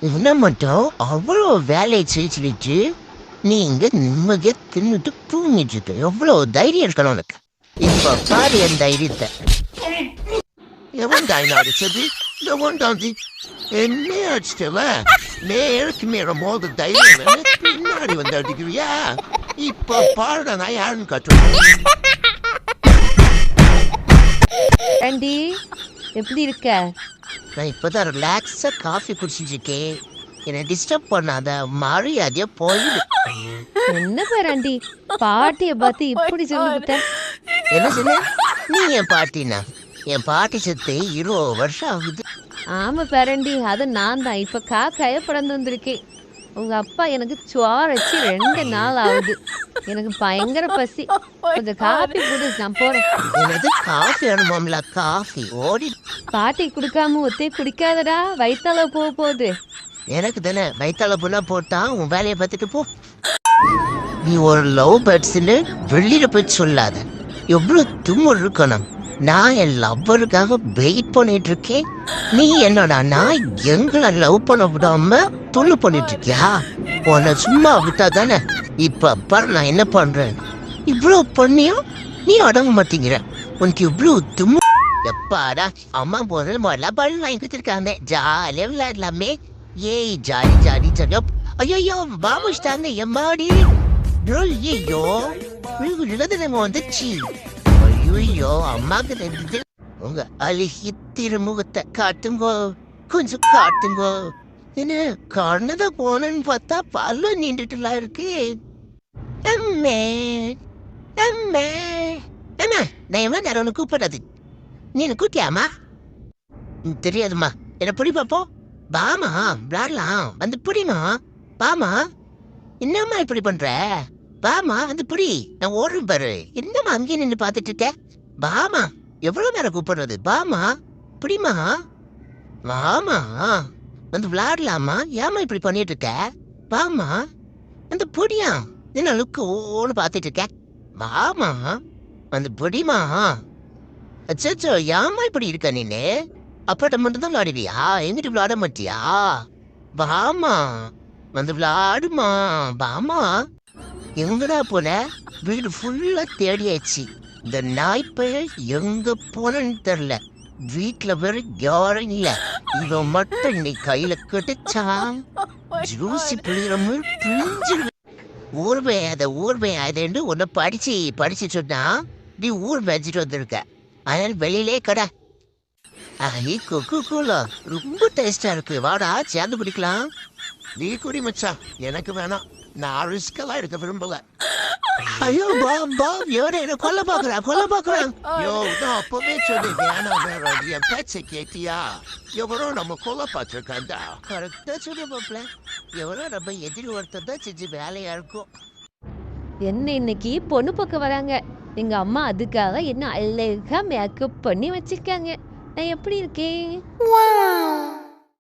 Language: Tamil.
என்ன மட்டும் அவ்வளோ வேலையை செஞ்சுட்டு நீ இங்க நிம்மதியா தின்னுட்டு தூங்கிட்டு இருக்க. எவ்வளவு தைரியம் இருக்கணும் உனக்கு. இப்ப பாரு என் தைரியத்தை. எவன் தாய் அடிச்சது? எவன் தாந்தி என்ன அடிச்சிட்டவ? நேருக்கு நேரம் மோத தைரியம் பின்னாடி வந்து அடிக்கிறியா? இப்ப பாருடா நான் யாருன்னு கட்டுறேன். ஆண்டி எப்படி இருக்க? நான் இப்பதான் ரிலாக்ஸா காஃபி குடிச்சிட்டு இருக்கேன். என்னை டிஸ்டர்ப் பண்ணாத, மரியாதையா போயிடு. என்ன பேர் ஆண்டி பாட்டிய பார்த்து இப்படி சொல்லிவிட்ட? என்ன சொன்ன? நீ என் பாட்டினா? என் பாட்டி செத்து 20 வருஷம் ஆகுது. ஆமா பேரண்டி, அது நான் தான். இப்ப காக்காய பிறந்து வந்திருக்கேன். உங்க அப்பா எனக்கு சோறு வச்சு 2 நாள் ஆகுது. எனக்கு பயங்கர பசி. கொஞ்சம் காஃபி குடு, நான் போறேன். எனது காஃபி வேணுமாம்ல? காஃபி ஓடி. பாட்டி குடுக்காம ஒத்தே குடிக்காதடா, வயித்தால போக போகுது. எனக்கு தானே வயிற்றால புண்ணா போட்டா உன் வேலையை பார்த்துட்டு போ. நீ ஒரு லவ் பேர்ட்ஸ்ன்னு வெளியில போய் சொல்லாத. எவ்வளவு தும்மல் இருக்கணும். நான் என் லவ்வருக்காக வெயிட் பண்ணிட்டு இருக்கேன். நீ என்னடா நான் எங்களை லவ் பண்ண விடாம தொல்லு பண்ணிட்டு இருக்கியா? உன்னை சும்மா விட்டா தானே. இப்ப பாரு நான் என்ன பண்றேன். இவ்வளவு பண்ணியும் நீ அடங்க மாட்டேங்கிற. உனக்கு இவ்வளவு தும்மு. எப்பாடா அம்மா போன முதல்ல பழம் வாங்கி கொடுத்துருக்காங்க. ஜாலியா விளையாடலாமே. ஏய் ஜாலி ஜாலி ஜாலி. ஐயோ பாபுஷ்டாங்க எம்மாடி. ஐயோ நம்ம வந்துச்சு. ஐயோ அம்மாக்கு தெரிஞ்சது. உங்க அழுகி திருமுகத்தை காட்டுங்கோ, கொஞ்சம் காட்டுங்கோ. என்ன கண்ணத போனன்னு பார்த்தா பல்ல நீண்டுட்டுலாம் இருக்கு. அம்மே அம்மே அம்மா, நான் எவ்வளோ நேரம் உனக்கு கூப்பிடாது. நீ என்ன கூட்டியாமா? தெரியாதுமா. என்ன பிடி பாப்போம். பாமா விளாடலாம். வந்து புடிமா. பாமா என்னம்மா இப்படி பண்ற? பாமா வந்து புடி. நான் ஓடுறேன் பாரு. என்னம்மா அங்கேயே நின்று பார்த்துட்டு இருக்க? பாமா எவ்வளவு நேரம் கூப்பிடுறது? பாமா புடிமா. வாமா வந்து விளாடலாமா. ஏமா இப்படி பண்ணிட்டு இருக்க? பாமா வந்து புடியா. என்ன லுக்கு ஓன்னு பார்த்துட்டு இருக்க? வாமா வந்து புடிமா. அச்சோ ஏமா இப்படி இருக்க நீனு? அப்பாட்ட மட்டும் தான் விளையாடுவியா? எங்கிட்ட விளையாட மாட்டியா? வாமா வந்து விளையாடுமா. வாமா. எங்கடா போன? வீடு ஃபுல்லா தேடியாச்சு. இந்த நாய்ப்பைய எங்க போனன்னு தெரியல. வீட்டுல வேற யாரும் இல்ல. இவன் மட்டும் இன்னைக்கு கையில கட்டுச்சா ஜூசி பிள்ளைங்க பிழிஞ்சு ஊர்வையாதேன்னு உன்னை படிச்சு சொன்னா நீ ஊர் வச்சுட்டு வந்திருக்க. அதனால வெளியிலே கடை. ரொம்ப டேஸ்டா இருக்கு. வாடா சேர்ந்து குடிக்கலாம். நீ குடி மச்சான், எனக்கு வேணாம். நான் ரிஸ்கெல்லாம் இருக்க விரும்பல. ஐயோ பாம் எவட என்ன கொல்ல பாக்குறான். யோ நான் அப்பவே சொல்லி வேணாம். வேற என் பேச்சை கேட்டியா? எவரோ நம்ம கொல்ல பார்த்துருக்காண்டா. கரெக்டா சொல்லி பாப்பல. எவரோ நம்ம எதிரி ஒருத்தர் தான் செஞ்சு வேலையா இருக்கும். என்ன இன்னைக்கு பொண்ணு பக்கம் வராங்க. எங்க அம்மா அதுக்காக என்ன அழகா மேக்கப் பண்ணி வச்சிருக்காங்க. நான் எப்படி இருக்கேன்?